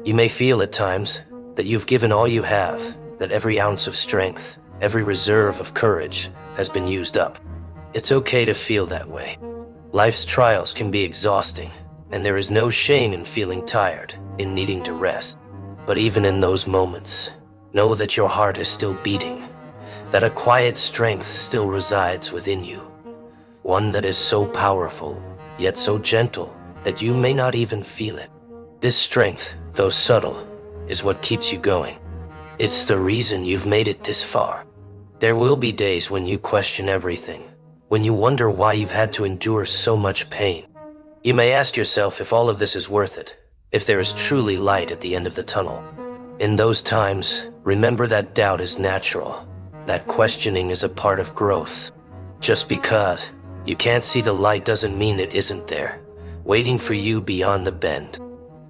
You may feel at times that you've given all you have, that every ounce of strength, every reserve of courage has been used up. It's okay to feel that way. Life's trials can be exhausting, and there is no shame in feeling tired, in needing to rest. But even in those moments, know that your heart is still beating, that a quiet strength still resides within you. One that is so powerful, yet so gentle, that you may not even feel it. This strength, though subtle, is what keeps you going. It's the reason you've made it this far. There will be days when you question everything, when you wonder why you've had to endure so much pain. You may ask yourself if all of this is worth it, if there is truly light at the end of the tunnel. In those times, remember that doubt is natural, that questioning is a part of growth. Just because you can't see the light doesn't mean it isn't there, waiting for you beyond the bend.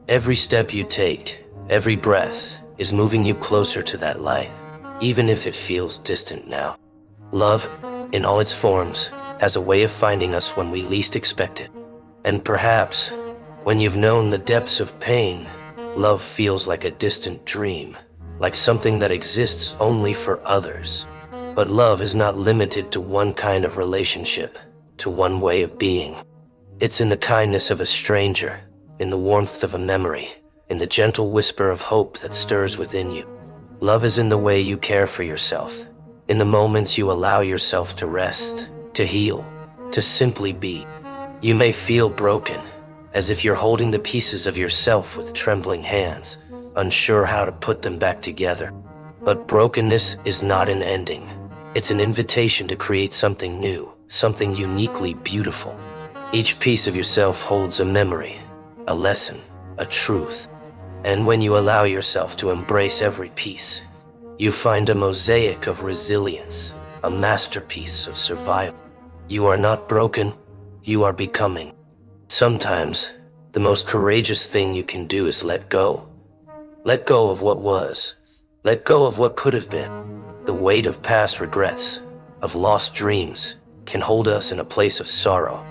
Every step you take, every breath, is moving you closer to that light, even if it feels distant now. Love, in all its forms, has a way of finding us when we least expect it. And perhaps, when you've known the depths of pain, love feels like a distant dream, like something that exists only for others. But love is not limited to one kind of relationship, to one way of being. It's in the kindness of a stranger, in the warmth of a memory, in the gentle whisper of hope that stirs within you. Love is in the way you care for yourself, in the moments you allow yourself to rest, to heal, to simply be. You may feel broken, as if you're holding the pieces of yourself with trembling hands, unsure how to put them back together. But brokenness is not an ending. It's an invitation to create something new, something uniquely beautiful. Each piece of yourself holds a memory, a lesson, a truth. And when you allow yourself to embrace every piece, you find a mosaic of resilience, a masterpiece of survival. You are not broken, you are becoming. Sometimes, the most courageous thing you can do is let go. Let go of what was. Let go of what could have been. The weight of past regrets, of lost dreams, can hold us in a place of sorrow.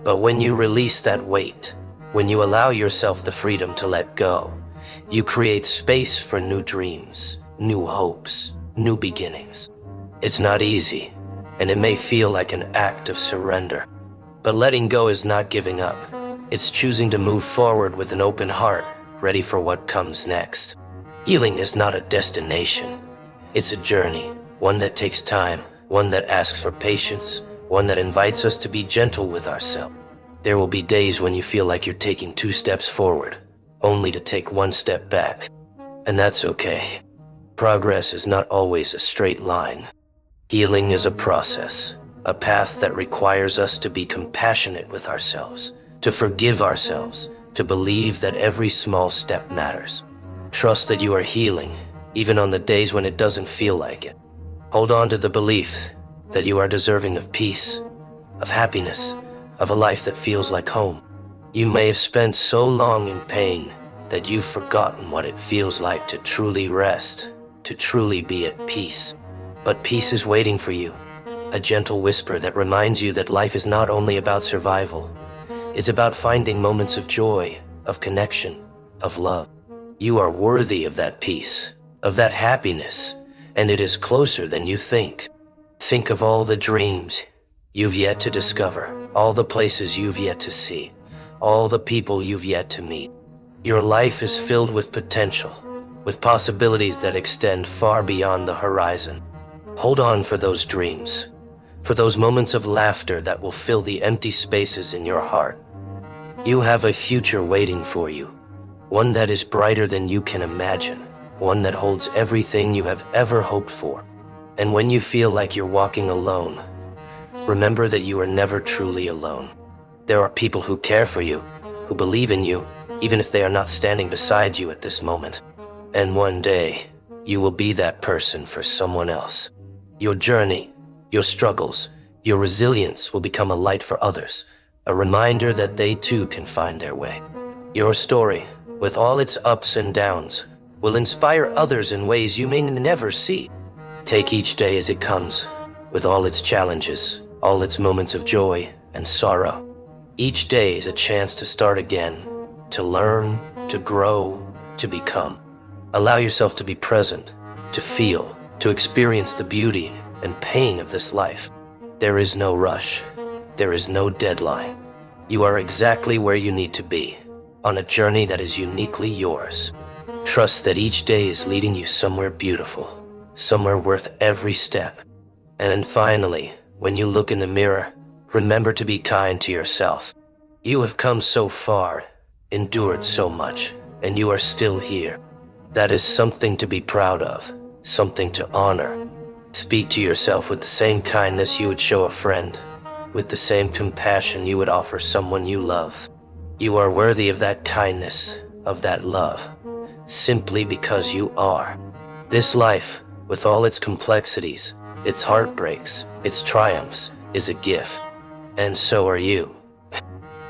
But when you release that weight, when you allow yourself the freedom to let go, you create space for new dreams, new hopes, new beginnings. It's not easy, and it may feel like an act of surrender. But letting go is not giving up. It's choosing to move forward with an open heart, ready for what comes next. Healing is not a destination. It's a journey, one that takes time, one that asks for patience, one that invites us to be gentle with ourselves. There will be days when you feel like you're taking 2 steps forward, only to take 1 step back. And that's okay. Progress is not always a straight line. Healing is a process, a path that requires us to be compassionate with ourselves, to forgive ourselves, to believe that every small step matters. Trust that you are healing, even on the days when it doesn't feel like it. Hold on to the belief that you are deserving of peace, of happiness, of a life that feels like home. You may have spent so long in pain that you've forgotten what it feels like to truly rest, to truly be at peace. But peace is waiting for you, a gentle whisper that reminds you that life is not only about survival. It's about finding moments of joy, of connection, of love. You are worthy of that peace, of that happiness, and it is closer than you think. Think of all the dreams you've yet to discover, all the places you've yet to see, all the people you've yet to meet. Your life is filled with potential, with possibilities that extend far beyond the horizon. Hold on for those dreams, for those moments of laughter that will fill the empty spaces in your heart. You have a future waiting for you, one that is brighter than you can imagine, one that holds everything you have ever hoped for. And when you feel like you're walking alone, remember that you are never truly alone. There are people who care for you, who believe in you, even if they are not standing beside you at this moment. And one day, you will be that person for someone else. Your journey, your struggles, your resilience will become a light for others, a reminder that they too can find their way. Your story, with all its ups and downs, will inspire others in ways you may never see. Take each day as it comes, with all its challenges, all its moments of joy and sorrow. Each day is a chance to start again, to learn, to grow, to become. Allow yourself to be present, to feel, to experience the beauty and pain of this life. There is no rush. There is no deadline. You are exactly where you need to be, on a journey that is uniquely yours. Trust that each day is leading you somewhere beautiful, somewhere worth every step. And finally, when you look in the mirror, remember to be kind to yourself. You have come so far, endured so much, and you are still here. That is something to be proud of, something to honor. Speak to yourself with the same kindness you would show a friend, with the same compassion you would offer someone you love. You are worthy of that kindness, of that love, simply because you are. This life, with all its complexities, its heartbreaks, its triumphs, is a gift. And so are you.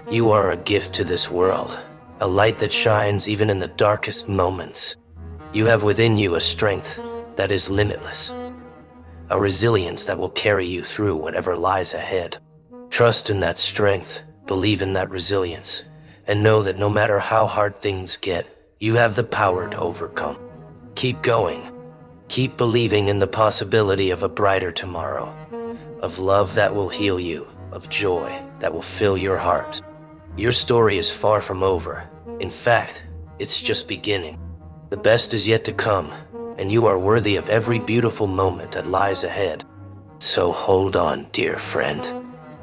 You are a gift to this world, a light that shines even in the darkest moments. You have within you a strength that is limitless, a resilience that will carry you through whatever lies ahead. Trust in that strength, believe in that resilience, and know that no matter how hard things get, you have the power to overcome. Keep going. Keep believing in the possibility of a brighter tomorrow, of love that will heal you, of joy that will fill your heart. Your story is far from over. In fact, it's just beginning. The best is yet to come, and you are worthy of every beautiful moment that lies ahead. So hold on, dear friend.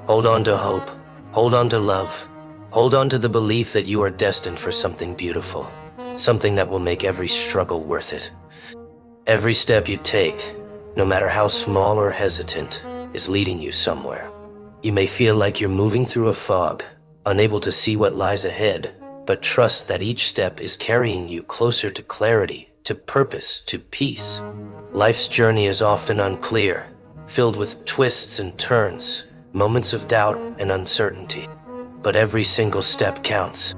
Hold on to hope. Hold on to love. Hold on to the belief that you are destined for something beautiful, something that will make every struggle worth it. Every step you take, no matter how small or hesitant, is leading you somewhere. You may feel like you're moving through a fog, unable to see what lies ahead, but trust that each step is carrying you closer to clarity, to purpose, to peace. Life's journey is often unclear, filled with twists and turns, moments of doubt and uncertainty. But every single step counts.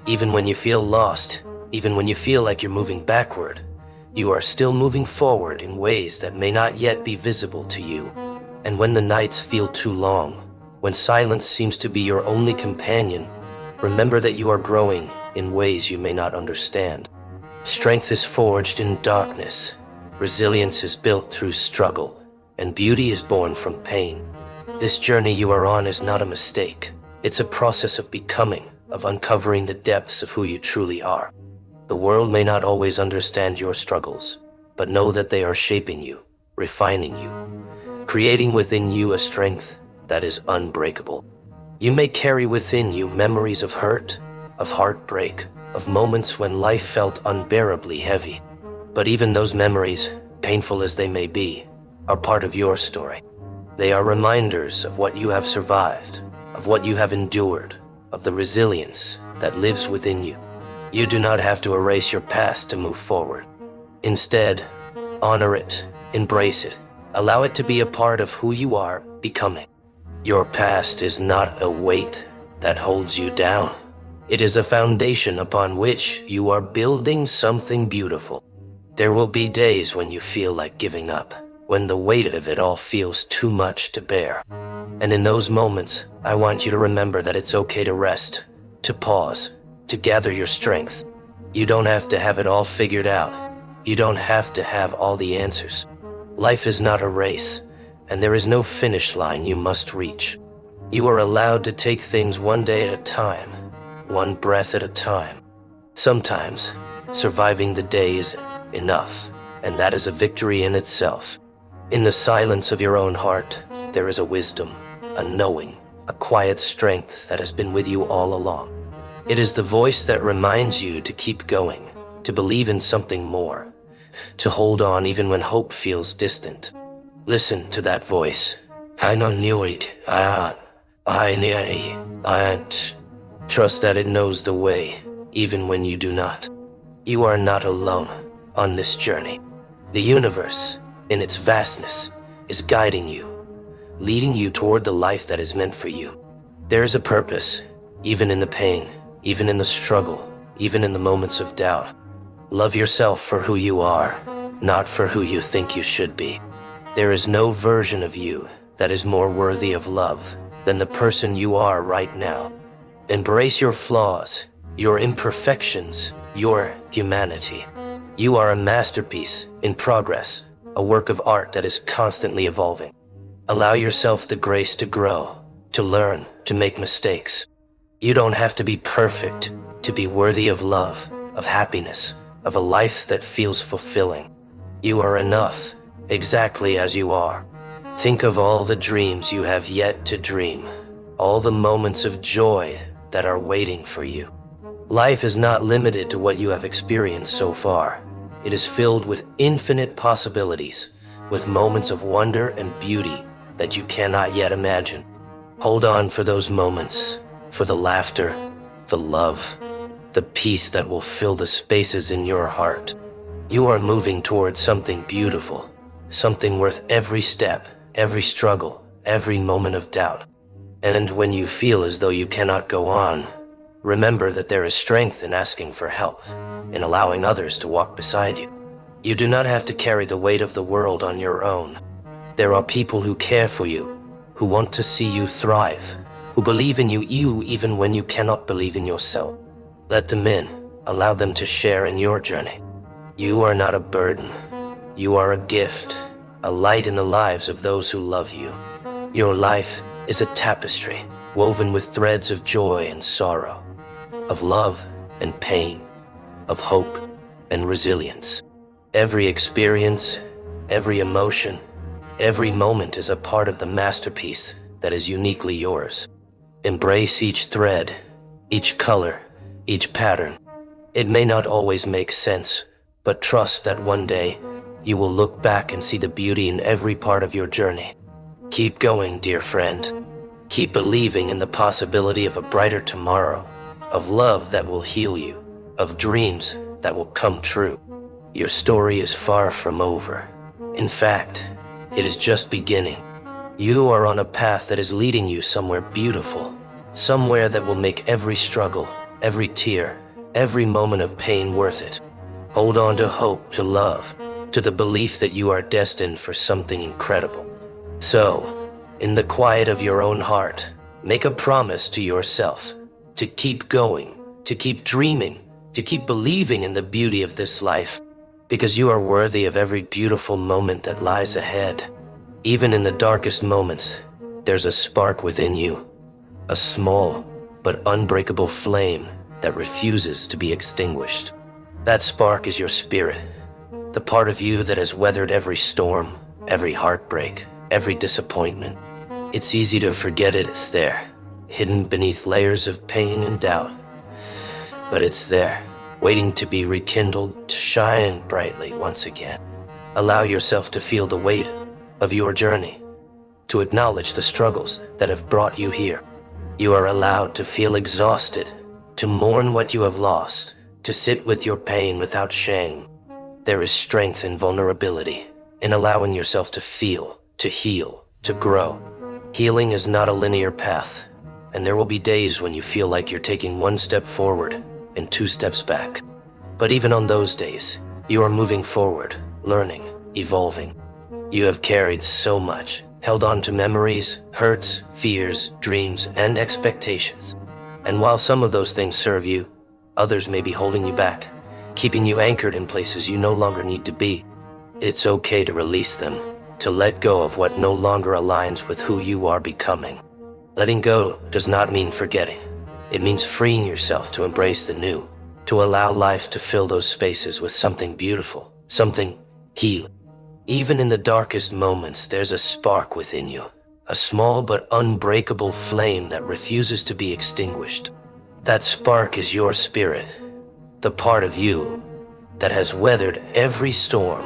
Even when you feel lost, even when you feel like you're moving backward, you are still moving forward in ways that may not yet be visible to you. And when the nights feel too long, when silence seems to be your only companion, remember that you are growing in ways you may not understand. Strength is forged in darkness, resilience is built through struggle, and beauty is born from pain. This journey you are on is not a mistake. It's a process of becoming, of uncovering the depths of who you truly are. The world may not always understand your struggles, but know that they are shaping you, refining you, creating within you a strength that is unbreakable. You may carry within you memories of hurt, of heartbreak, of moments when life felt unbearably heavy. But even those memories, painful as they may be, are part of your story. They are reminders of what you have survived, of what you have endured, of the resilience that lives within you. You do not have to erase your past to move forward. Instead, honor it, embrace it, allow it to be a part of who you are becoming. Your past is not a weight that holds you down. It is a foundation upon which you are building something beautiful. There will be days when you feel like giving up, when the weight of it all feels too much to bear. And in those moments, I want you to remember that it's okay to rest, to pause, to gather your strength. You don't have to have it all figured out. You don't have to have all the answers. Life is not a race, and there is no finish line you must reach. You are allowed to take things one day at a time, one breath at a time. Sometimes, surviving the day is enough, and that is a victory in itself. In the silence of your own heart, there is a wisdom, a knowing, a quiet strength that has been with you all along. It is the voice that reminds you to keep going, to believe in something more, to hold on even when hope feels distant. Listen to that voice. Trust that it knows the way, even when you do not. You are not alone on this journey. The universe, in its vastness, is guiding you, leading you toward the life that is meant for you. There is a purpose, even in the pain, even in the struggle, even in the moments of doubt. Love yourself for who you are, not for who you think you should be. There is no version of you that is more worthy of love than the person you are right now. Embrace your flaws, your imperfections, your humanity. You are a masterpiece in progress, a work of art that is constantly evolving. Allow yourself the grace to grow, to learn, to make mistakes. You don't have to be perfect to be worthy of love, of happiness, of a life that feels fulfilling. You are enough, exactly as you are. Think of all the dreams you have yet to dream, all the moments of joy that are waiting for you. Life is not limited to what you have experienced so far. It is filled with infinite possibilities, with moments of wonder and beauty that you cannot yet imagine. Hold on for those moments, for the laughter, the love, the peace that will fill the spaces in your heart. You are moving towards something beautiful, something worth every step, every struggle, every moment of doubt. And when you feel as though you cannot go on, remember that there is strength in asking for help, in allowing others to walk beside you. You do not have to carry the weight of the world on your own. There are people who care for you, who want to see you thrive, who believe in you even when you cannot believe in yourself. Let them in, allow them to share in your journey. You are not a burden. You are a gift, a light in the lives of those who love you. Your life is a tapestry, woven with threads of joy and sorrow, of love and pain, of hope and resilience. Every experience, every emotion, every moment is a part of the masterpiece that is uniquely yours. Embrace each thread, each color, each pattern. It may not always make sense, but trust that one day you will look back and see the beauty in every part of your journey. Keep going, dear friend. Keep believing in the possibility of a brighter tomorrow, of love that will heal you, of dreams that will come true. Your story is far from over. In fact, it is just beginning. You are on a path that is leading you somewhere beautiful, somewhere that will make every struggle, every tear, every moment of pain worth it. Hold on to hope, to love, to the belief that you are destined for something incredible. So, in the quiet of your own heart, make a promise to yourself to keep going, to keep dreaming, to keep believing in the beauty of this life, because you are worthy of every beautiful moment that lies ahead. Even in the darkest moments, there's a spark within you, a small but unbreakable flame that refuses to be extinguished. That spark is your spirit, the part of you that has weathered every storm, every heartbreak, every disappointment. It's easy to forget it's there, hidden beneath layers of pain and doubt. But it's there, waiting to be rekindled, to shine brightly once again. Allow yourself to feel the weight of your journey, to acknowledge the struggles that have brought you here. You are allowed to feel exhausted, to mourn what you have lost, to sit with your pain without shame. There is strength in vulnerability, in allowing yourself to feel, to heal, to grow. Healing is not a linear path, and there will be days when you feel like you're taking one step forward and two steps back. But even on those days, you are moving forward, learning, evolving. You have carried so much, held on to memories, hurts, fears, dreams, and expectations. And while some of those things serve you, others may be holding you back, keeping you anchored in places you no longer need to be. It's okay to release them, to let go of what no longer aligns with who you are becoming. Letting go does not mean forgetting. It means freeing yourself to embrace the new, to allow life to fill those spaces with something beautiful, something healing. Even in the darkest moments, there's a spark within you, a small but unbreakable flame that refuses to be extinguished. That spark is your spirit, the part of you that has weathered every storm.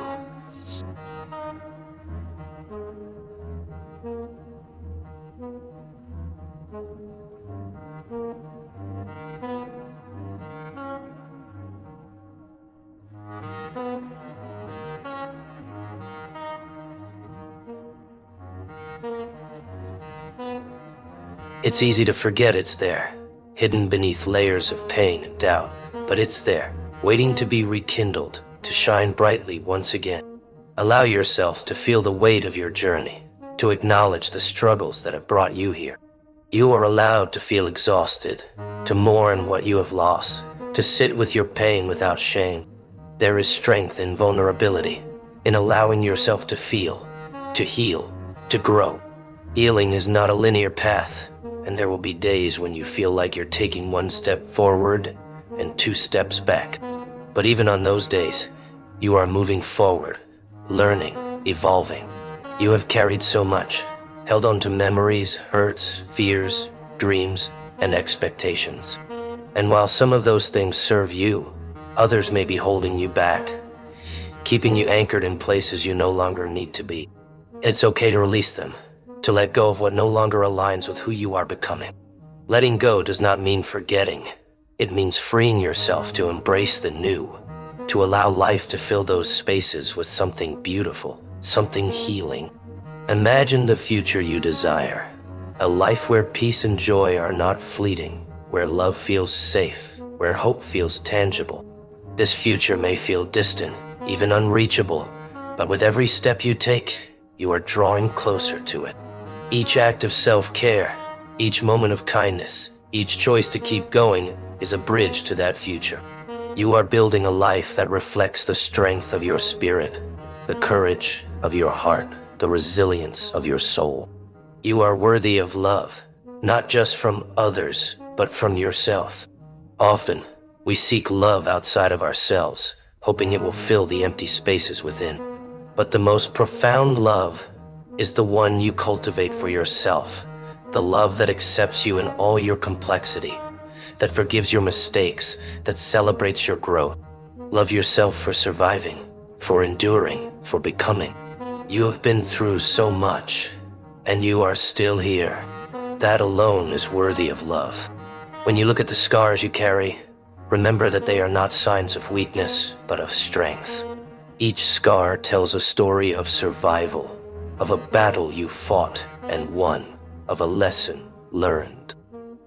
It's easy to forget it's there, hidden beneath layers of pain and doubt, but it's there, waiting to be rekindled, to shine brightly once again. Allow yourself to feel the weight of your journey, to acknowledge the struggles that have brought you here. You are allowed to feel exhausted, to mourn what you have lost, to sit with your pain without shame. There is strength in vulnerability, in allowing yourself to feel, to heal, to grow. Healing is not a linear path, and there will be days when you feel like you're taking one step forward and two steps back. But even on those days, you are moving forward, learning, evolving. You have carried so much, held on to memories, hurts, fears, dreams, and expectations. And while some of those things serve you, others may be holding you back, keeping you anchored in places you no longer need to be. It's okay to release them, to let go of what no longer aligns with who you are becoming. Letting go does not mean forgetting. It means freeing yourself to embrace the new, to allow life to fill those spaces with something beautiful, something healing. Imagine the future you desire, a life where peace and joy are not fleeting, where love feels safe, where hope feels tangible. This future may feel distant, even unreachable, but with every step you take, you are drawing closer to it. Each act of self-care, each moment of kindness, each choice to keep going is a bridge to that future. You are building a life that reflects the strength of your spirit, the courage of your heart, the resilience of your soul. You are worthy of love, not just from others, but from yourself. Often, we seek love outside of ourselves, hoping it will fill the empty spaces within. But the most profound love is the one you cultivate for yourself, the love that accepts you in all your complexity, that forgives your mistakes, that celebrates your growth. Love yourself for surviving, for enduring, for becoming. You have been through so much, and you are still here. That alone is worthy of love. When you look at the scars you carry, remember that they are not signs of weakness, but of strength. Each scar tells a story of survival, of a battle you fought and won, of a lesson learned.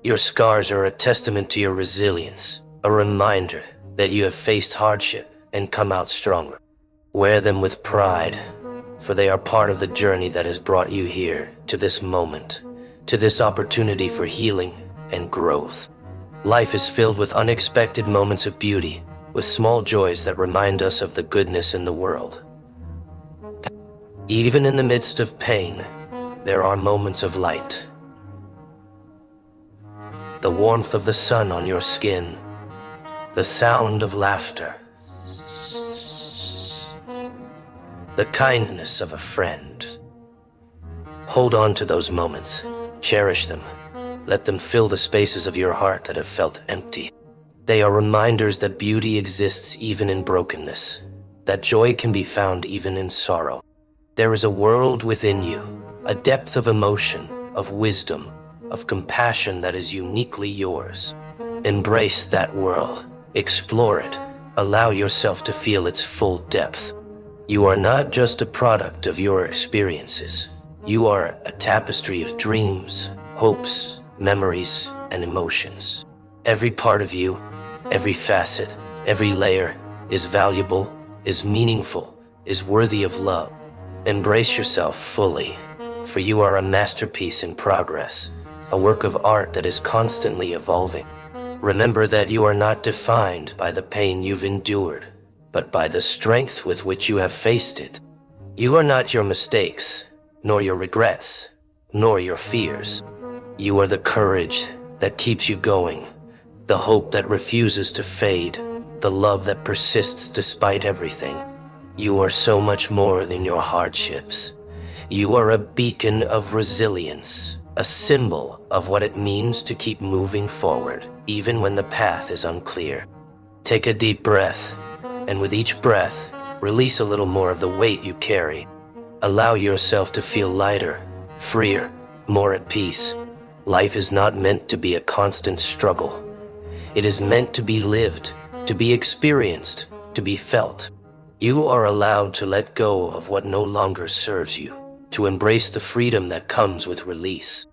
Your scars are a testament to your resilience, a reminder that you have faced hardship and come out stronger. Wear them with pride, for they are part of the journey that has brought you here, to this moment, to this opportunity for healing and growth. Life is filled with unexpected moments of beauty, with small joys that remind us of the goodness in the world. Even in the midst of pain, there are moments of light. The warmth of the sun on your skin, the sound of laughter, the kindness of a friend. Hold on to those moments, cherish them, let them fill the spaces of your heart that have felt empty. They are reminders that beauty exists even in brokenness, that joy can be found even in sorrow. There is a world within you, a depth of emotion, of wisdom, of compassion that is uniquely yours. Embrace that world, explore it, allow yourself to feel its full depth. You are not just a product of your experiences. You are a tapestry of dreams, hopes, memories, and emotions. Every part of you, every facet, every layer is valuable, is meaningful, is worthy of love. Embrace yourself fully, for you are a masterpiece in progress, a work of art that is constantly evolving. Remember that you are not defined by the pain you've endured, but by the strength with which you have faced it. You are not your mistakes, nor your regrets, nor your fears. You are the courage that keeps you going, the hope that refuses to fade, the love that persists despite everything. You are so much more than your hardships. You are a beacon of resilience, a symbol of what it means to keep moving forward, even when the path is unclear. Take a deep breath, and with each breath, release a little more of the weight you carry. Allow yourself to feel lighter, freer, more at peace. Life is not meant to be a constant struggle. It is meant to be lived, to be experienced, to be felt. You are allowed to let go of what no longer serves you, to embrace the freedom that comes with release.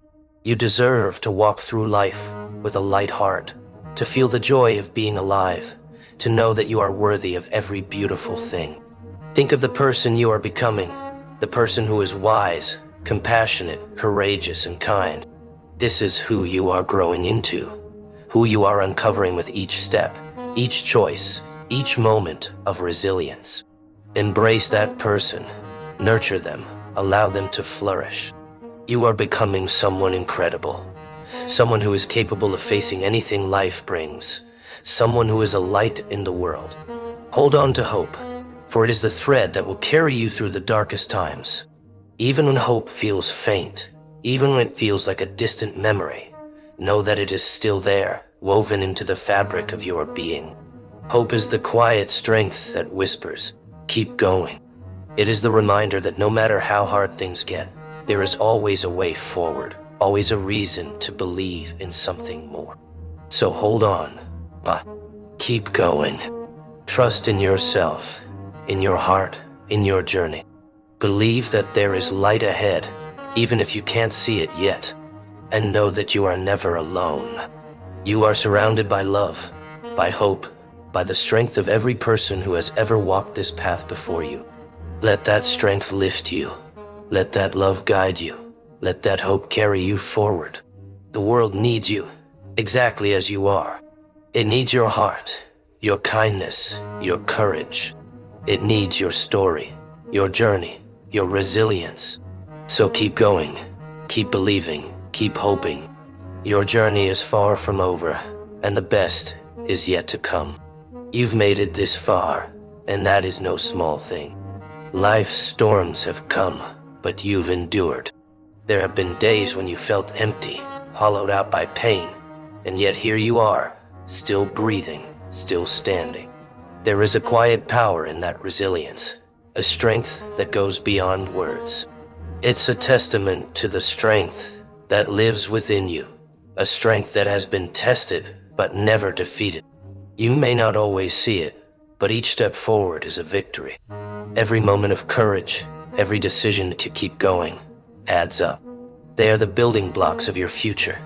You deserve to walk through life with a light heart, to feel the joy of being alive, to know that you are worthy of every beautiful thing. Think of the person you are becoming, the person who is wise, compassionate, courageous, and kind. This is who you are growing into, who you are uncovering with each step, each choice, each moment of resilience. Embrace that person, nurture them, allow them to flourish. You are becoming someone incredible, someone who is capable of facing anything life brings, someone who is a light in the world. Hold on to hope, for it is the thread that will carry you through the darkest times. Even when hope feels faint, even when it feels like a distant memory, know that it is still there, woven into the fabric of your being. Hope is the quiet strength that whispers, "Keep going." It is the reminder that no matter how hard things get, there is always a way forward, always a reason to believe in something more. So hold on, but keep going. Trust in yourself, in your heart, in your journey. Believe that there is light ahead, even if you can't see it yet. And know that you are never alone. You are surrounded by love, by hope, by the strength of every person who has ever walked this path before you. Let that strength lift you. Let that love guide you. Let that hope carry you forward. The world needs you, exactly as you are. It needs your heart, your kindness, your courage. It needs your story, your journey, your resilience. So keep going, keep believing, keep hoping. Your journey is far from over, and the best is yet to come. You've made it this far, and that is no small thing. Life's storms have come, but you've endured. There have been days when you felt empty, hollowed out by pain, and yet here you are, still breathing, still standing. There is a quiet power in that resilience, a strength that goes beyond words. It's a testament to the strength that lives within you, a strength that has been tested but never defeated. You may not always see it, but each step forward is a victory. Every moment of courage, every decision to keep going, adds up. They are the building blocks of your future,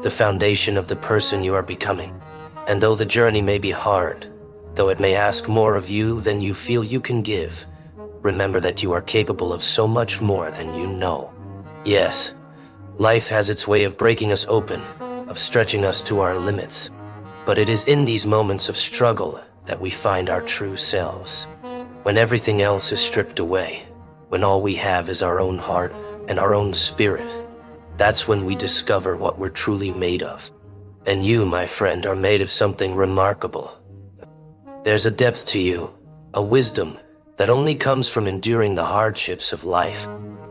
the foundation of the person you are becoming. And though the journey may be hard, though it may ask more of you than you feel you can give, remember that you are capable of so much more than you know. Yes, life has its way of breaking us open, of stretching us to our limits. But it is in these moments of struggle that we find our true selves. When everything else is stripped away, when all we have is our own heart and our own spirit, that's when we discover what we're truly made of. And you, my friend, are made of something remarkable. There's a depth to you, a wisdom that only comes from enduring the hardships of life.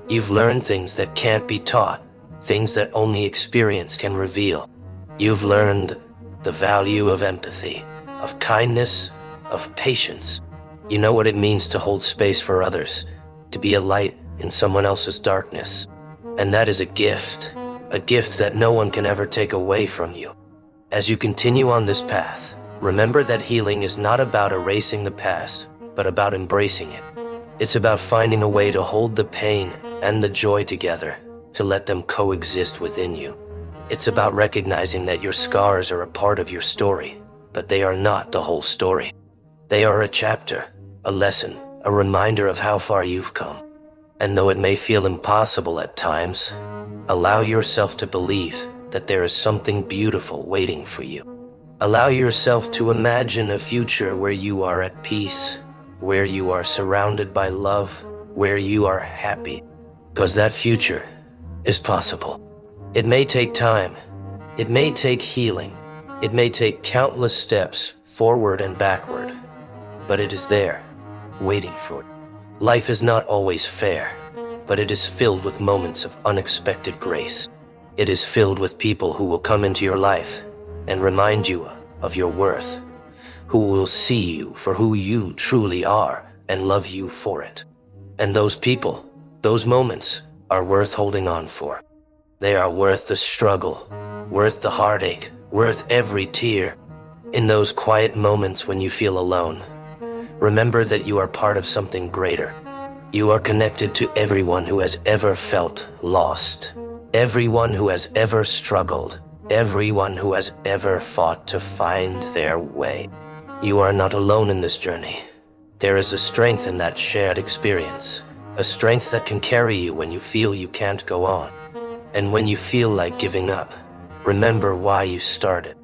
You've learned things that can't be taught, things that only experience can reveal. You've learned the value of empathy, of kindness, of patience. You know what it means to hold space for others, to be a light in someone else's darkness. And that is a gift that no one can ever take away from you. As you continue on this path, remember that healing is not about erasing the past, but about embracing it. It's about finding a way to hold the pain and the joy together, to let them coexist within you. It's about recognizing that your scars are a part of your story, but they are not the whole story. They are a chapter, a lesson, a reminder of how far you've come. And though it may feel impossible at times, allow yourself to believe that there is something beautiful waiting for you. Allow yourself to imagine a future where you are at peace, where you are surrounded by love, where you are happy. Because that future is possible. It may take time. It may take healing. It may take countless steps forward and backward. But it is there, waiting for you. Life is not always fair, but it is filled with moments of unexpected grace. It is filled with people who will come into your life and remind you of your worth, who will see you for who you truly are and love you for it. And those people, those moments, are worth holding on for. They are worth the struggle, worth the heartache, worth every tear. In those quiet moments when you feel alone, remember that you are part of something greater. You are connected to everyone who has ever felt lost, everyone who has ever struggled, everyone who has ever fought to find their way. You are not alone in this journey. There is a strength in that shared experience, a strength that can carry you when you feel you can't go on. And when you feel like giving up, remember why you started.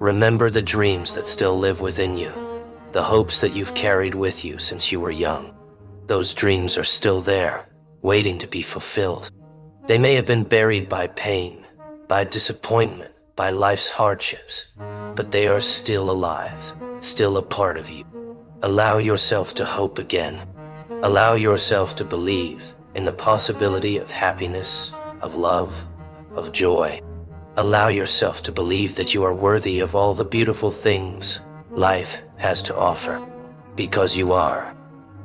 Remember the dreams that still live within you, the hopes that you've carried with you since you were young. Those dreams are still there, waiting to be fulfilled. They may have been buried by pain, by disappointment, by life's hardships, but they are still alive, still a part of you. Allow yourself to hope again. Allow yourself to believe in the possibility of happiness, of love, of joy. Allow yourself to believe that you are worthy of all the beautiful things life has to offer. Because you are.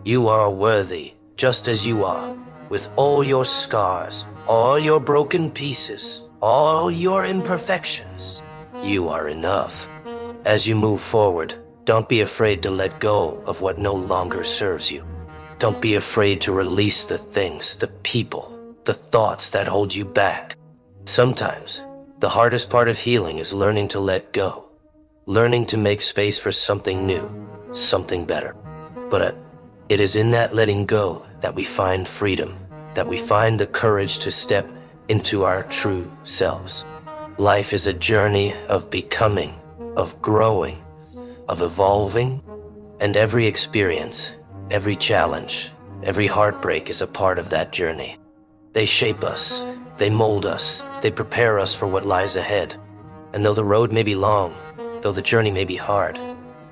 You are worthy, just as you are, with all your scars, all your broken pieces, all your imperfections. You are enough. As you move forward, don't be afraid to let go of what no longer serves you. Don't be afraid to release the things, the people, the thoughts that hold you back. Sometimes, the hardest part of healing is learning to let go, learning to make space for something new, something better. But it is in that letting go that we find freedom, that we find the courage to step into our true selves. Life is a journey of becoming, of growing, of evolving, and every experience, every challenge, every heartbreak is a part of that journey. They shape us, they mold us, they prepare us for what lies ahead. And though the road may be long, though the journey may be hard,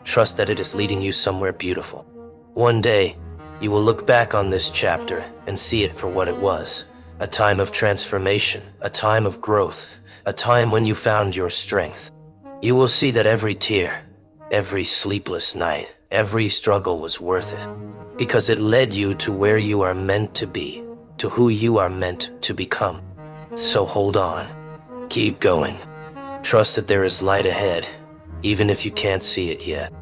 trust that it is leading you somewhere beautiful. One day, you will look back on this chapter and see it for what it was, a time of transformation, a time of growth, a time when you found your strength. You will see that every tear, every sleepless night, every struggle was worth it, because it led you to where you are meant to be, to who you are meant to become. So hold on, keep going. Trust that there is light ahead, even if you can't see it yet.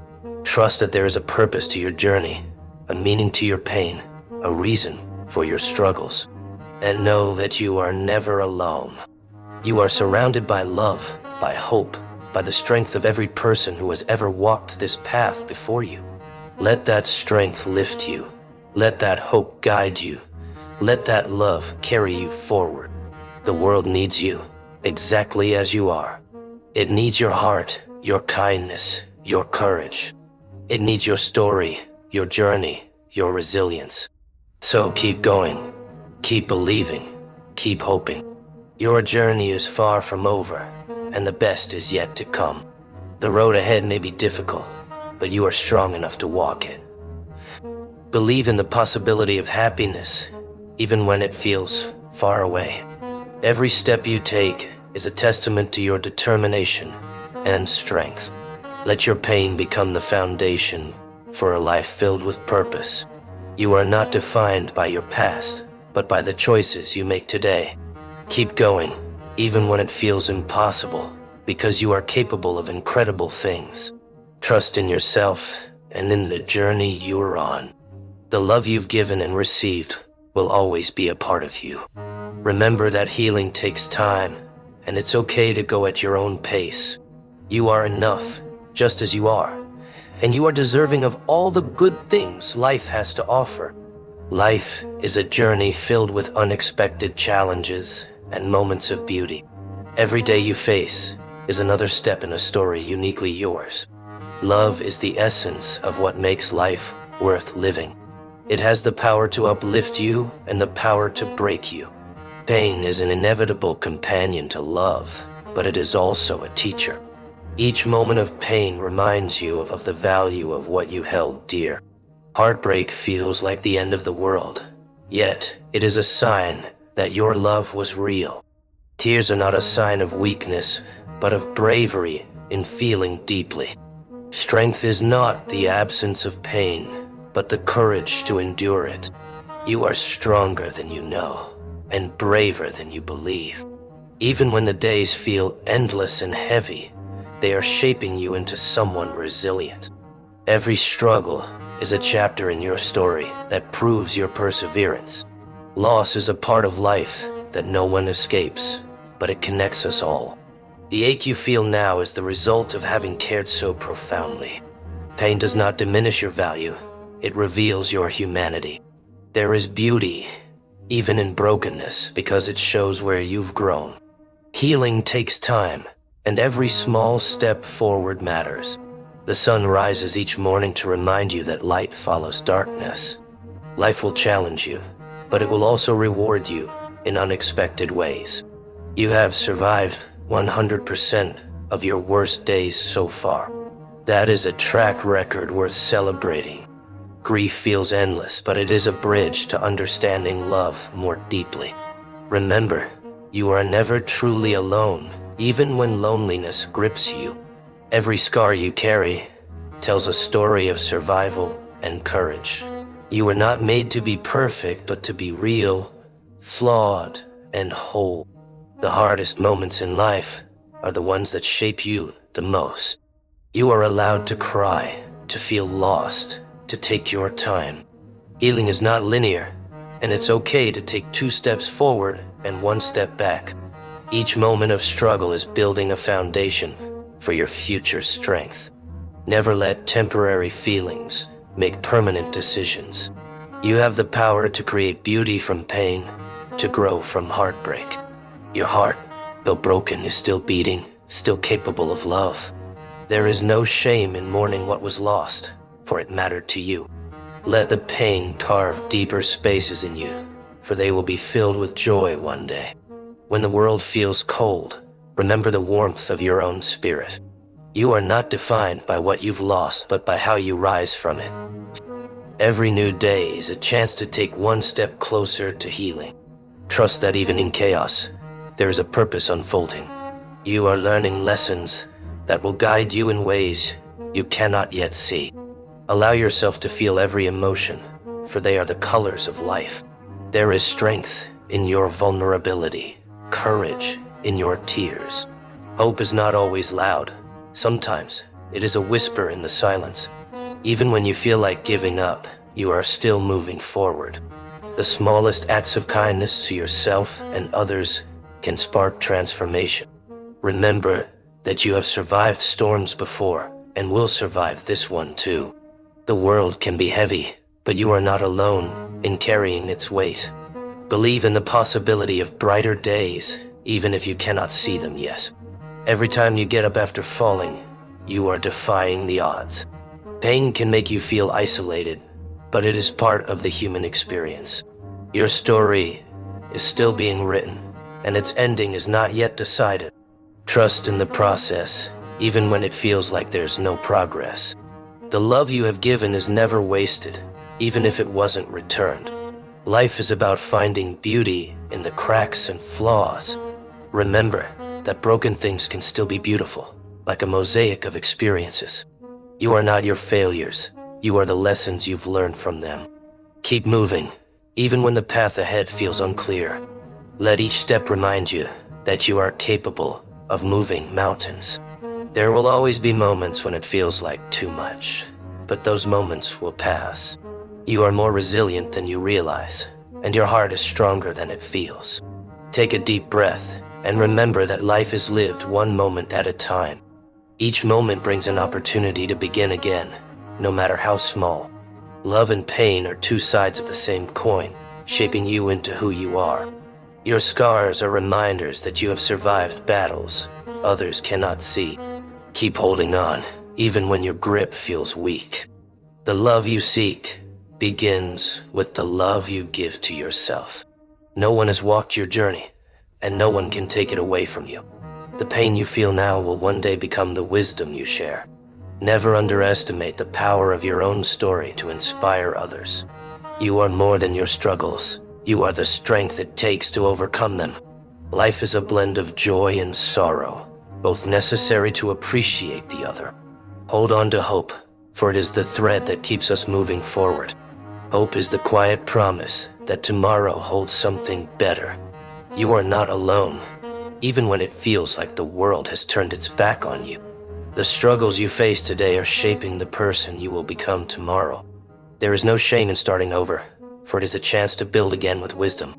Trust that there is a purpose to your journey, a meaning to your pain, a reason for your struggles. And know that you are never alone. You are surrounded by love, by hope, by the strength of every person who has ever walked this path before you. Let that strength lift you. Let that hope guide you. Let that love carry you forward. The world needs you, exactly as you are. It needs your heart, your kindness, your courage. It needs your story, your journey, your resilience. So keep going, keep believing, keep hoping. Your journey is far from over, and the best is yet to come. The road ahead may be difficult, but you are strong enough to walk it. Believe in the possibility of happiness, even when it feels far away. Every step you take is a testament to your determination and strength. Let your pain become the foundation for a life filled with purpose. You are not defined by your past, but by the choices you make today. Keep going, even when it feels impossible, because you are capable of incredible things. Trust in yourself and in the journey you are on. The love you've given and received will always be a part of you. Remember that healing takes time, and it's okay to go at your own pace. You are enough, just as you are, and you are deserving of all the good things life has to offer. Life is a journey filled with unexpected challenges and moments of beauty. Every day you face is another step in a story uniquely yours. Love is the essence of what makes life worth living. It has the power to uplift you and the power to break you. Pain is an inevitable companion to love, but it is also a teacher. Each moment of pain reminds you of the value of what you held dear. Heartbreak feels like the end of the world, yet it is a sign that your love was real. Tears are not a sign of weakness, but of bravery in feeling deeply. Strength is not the absence of pain, but the courage to endure it. You are stronger than you know, and braver than you believe. Even when the days feel endless and heavy, they are shaping you into someone resilient. Every struggle is a chapter in your story that proves your perseverance. Loss is a part of life that no one escapes, but it connects us all. The ache you feel now is the result of having cared so profoundly. Pain does not diminish your value, it reveals your humanity. There is beauty, even in brokenness, because it shows where you've grown. Healing takes time, And every small step forward matters. The sun rises each morning to remind you that light follows darkness. Life will challenge you, but it will also reward you in unexpected ways. You have survived 100% of your worst days so far. That is a track record worth celebrating. Grief feels endless, but it is a bridge to understanding love more deeply. Remember, you are never truly alone, even when loneliness grips you. Every scar you carry tells a story of survival and courage. You were not made to be perfect, but to be real, flawed, and whole. The hardest moments in life are the ones that shape you the most. You are allowed to cry, to feel lost, to take your time. Healing is not linear, and it's okay to take 2 steps forward and 1 step back. Each moment of struggle is building a foundation for your future strength. Never let temporary feelings make permanent decisions. You have the power to create beauty from pain, to grow from heartbreak. Your heart, though broken, is still beating, still capable of love. There is no shame in mourning what was lost, for it mattered to you. Let the pain carve deeper spaces in you, for they will be filled with joy one day. When the world feels cold, remember the warmth of your own spirit. You are not defined by what you've lost, but by how you rise from it. Every new day is a chance to take 1 step closer to healing. Trust that even in chaos, there is a purpose unfolding. You are learning lessons that will guide you in ways you cannot yet see. Allow yourself to feel every emotion, for they are the colors of life. There is strength in your vulnerability, courage in your tears. Hope is not always loud. Sometimes it is a whisper in the silence. Even when you feel like giving up, you are still moving forward. The smallest acts of kindness to yourself and others can spark transformation. Remember that you have survived storms before and will survive this one too. The world can be heavy, but you are not alone in carrying its weight. Believe in the possibility of brighter days, even if you cannot see them yet. Every time you get up after falling, you are defying the odds. Pain can make you feel isolated, but it is part of the human experience. Your story is still being written, and its ending is not yet decided. Trust in the process, even when it feels like there's no progress. The love you have given is never wasted, even if it wasn't returned. Life is about finding beauty in the cracks and flaws. Remember that broken things can still be beautiful, like a mosaic of experiences. You are not your failures. You are the lessons you've learned from them. Keep moving, even when the path ahead feels unclear. Let each step remind you that you are capable of moving mountains. There will always be moments when it feels like too much, but those moments will pass. You are more resilient than you realize, and your heart is stronger than it feels. Take a deep breath, and remember that life is lived one moment at a time. Each moment brings an opportunity to begin again, no matter how small. Love and pain are 2 sides of the same coin, shaping you into who you are. Your scars are reminders that you have survived battles others cannot see. Keep holding on, even when your grip feels weak. The love you seek begins with the love you give to yourself. No one has walked your journey, and no one can take it away from you. The pain you feel now will one day become the wisdom you share. Never underestimate the power of your own story to inspire others. You are more than your struggles. You are the strength it takes to overcome them. Life is a blend of joy and sorrow, both necessary to appreciate the other. Hold on to hope, for it is the thread that keeps us moving forward. Hope is the quiet promise that tomorrow holds something better. You are not alone, even when it feels like the world has turned its back on you. The struggles you face today are shaping the person you will become tomorrow. There is no shame in starting over, for it is a chance to build again with wisdom.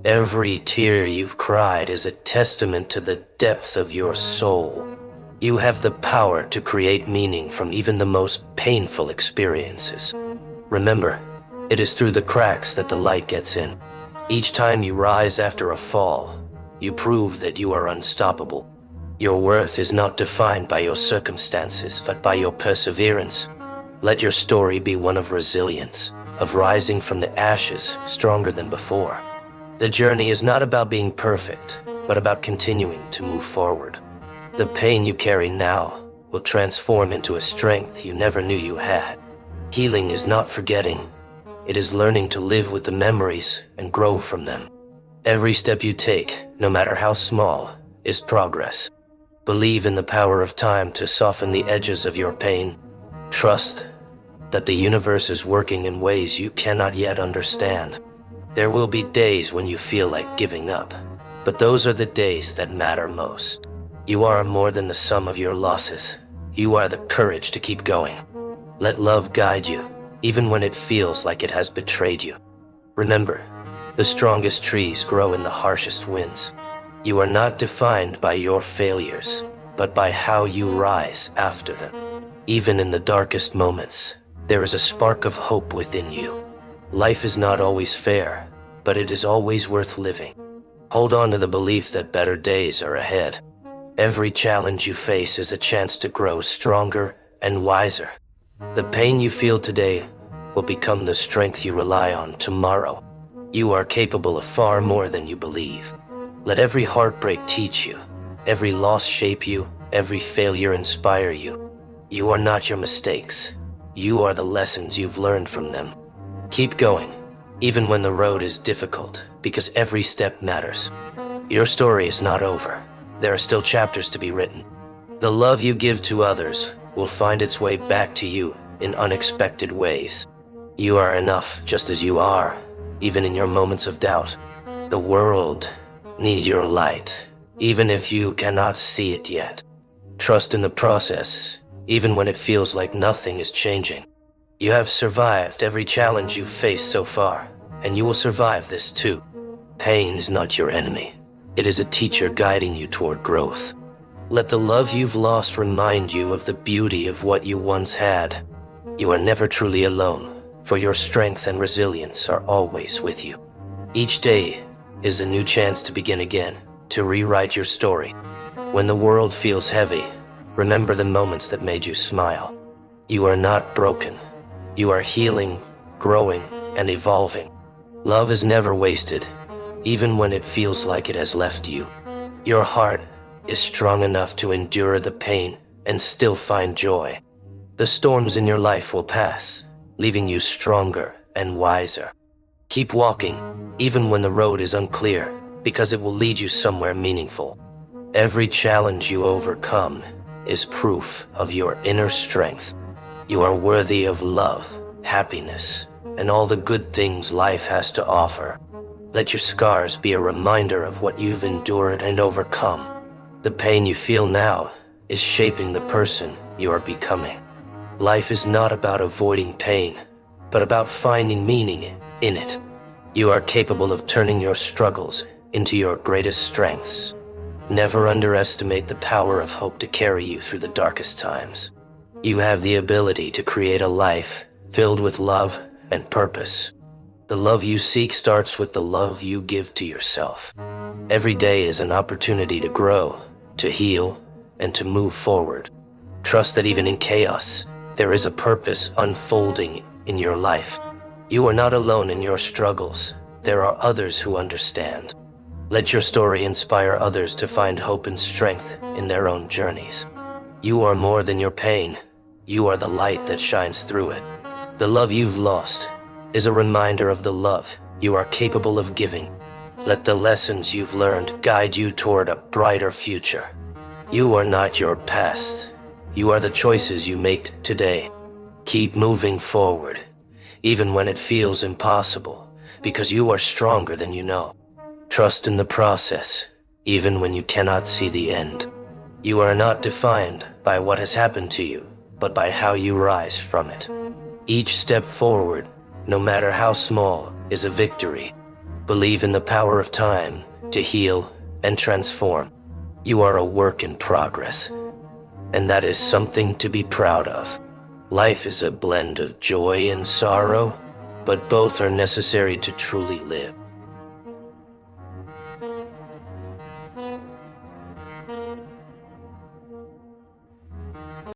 Every tear you've cried is a testament to the depth of your soul. You have the power to create meaning from even the most painful experiences. Remember, it is through the cracks that the light gets in. Each time you rise after a fall, you prove that you are unstoppable. Your worth is not defined by your circumstances, but by your perseverance. Let your story be one of resilience, of rising from the ashes stronger than before. The journey is not about being perfect, but about continuing to move forward. The pain you carry now will transform into a strength you never knew you had. Healing is not forgetting. It is learning to live with the memories and grow from them. Every step you take, no matter how small, is progress. Believe in the power of time to soften the edges of your pain. Trust that the universe is working in ways you cannot yet understand. There will be days when you feel like giving up, but those are the days that matter most. You are more than the sum of your losses. You are the courage to keep going. Let love guide you, even when it feels like it has betrayed you. Remember, the strongest trees grow in the harshest winds. You are not defined by your failures, but by how you rise after them. Even in the darkest moments, there is a spark of hope within you. Life is not always fair, but it is always worth living. Hold on to the belief that better days are ahead. Every challenge you face is a chance to grow stronger and wiser. The pain you feel today will become the strength you rely on tomorrow. You are capable of far more than you believe. Let every heartbreak teach you, every loss shape you, every failure inspire you. You are not your mistakes. You are the lessons you've learned from them. Keep going, even when the road is difficult, because every step matters. Your story is not over. There are still chapters to be written. The love you give to others will find its way back to you in unexpected ways. You are enough just as you are, even in your moments of doubt. The world needs your light, even if you cannot see it yet. Trust in the process, even when it feels like nothing is changing. You have survived every challenge you've faced so far, and you will survive this too. Pain is not your enemy. It is a teacher guiding you toward growth. Let the love you've lost remind you of the beauty of what you once had. You are never truly alone, for your strength and resilience are always with you. Each day is a new chance to begin again, to rewrite your story. When the world feels heavy, remember the moments that made you smile. You are not broken. You are healing, growing, and evolving. Love is never wasted, even when it feels like it has left you. Your heart is strong enough to endure the pain and still find joy. The storms in your life will pass, leaving you stronger and wiser. Keep walking, even when the road is unclear, because it will lead you somewhere meaningful. Every challenge you overcome is proof of your inner strength. You are worthy of love, happiness, and all the good things life has to offer. Let your scars be a reminder of what you've endured and overcome. The pain you feel now is shaping the person you are becoming. Life is not about avoiding pain, but about finding meaning in it. You are capable of turning your struggles into your greatest strengths. Never underestimate the power of hope to carry you through the darkest times. You have the ability to create a life filled with love and purpose. The love you seek starts with the love you give to yourself. Every day is an opportunity to grow, to heal, and to move forward. Trust that even in chaos, there is a purpose unfolding in your life. You are not alone in your struggles. There are others who understand. Let your story inspire others to find hope and strength in their own journeys. You are more than your pain. You are the light that shines through it. The love you've lost is a reminder of the love you are capable of giving. Let the lessons you've learned guide you toward a brighter future. You are not your past. You are the choices you make today. Keep moving forward, even when it feels impossible, because you are stronger than you know. Trust in the process, even when you cannot see the end. You are not defined by what has happened to you, but by how you rise from it. Each step forward, no matter how small, is a victory. Believe in the power of time to heal and transform. You are a work in progress, and that is something to be proud of. Life is a blend of joy and sorrow, but both are necessary to truly live.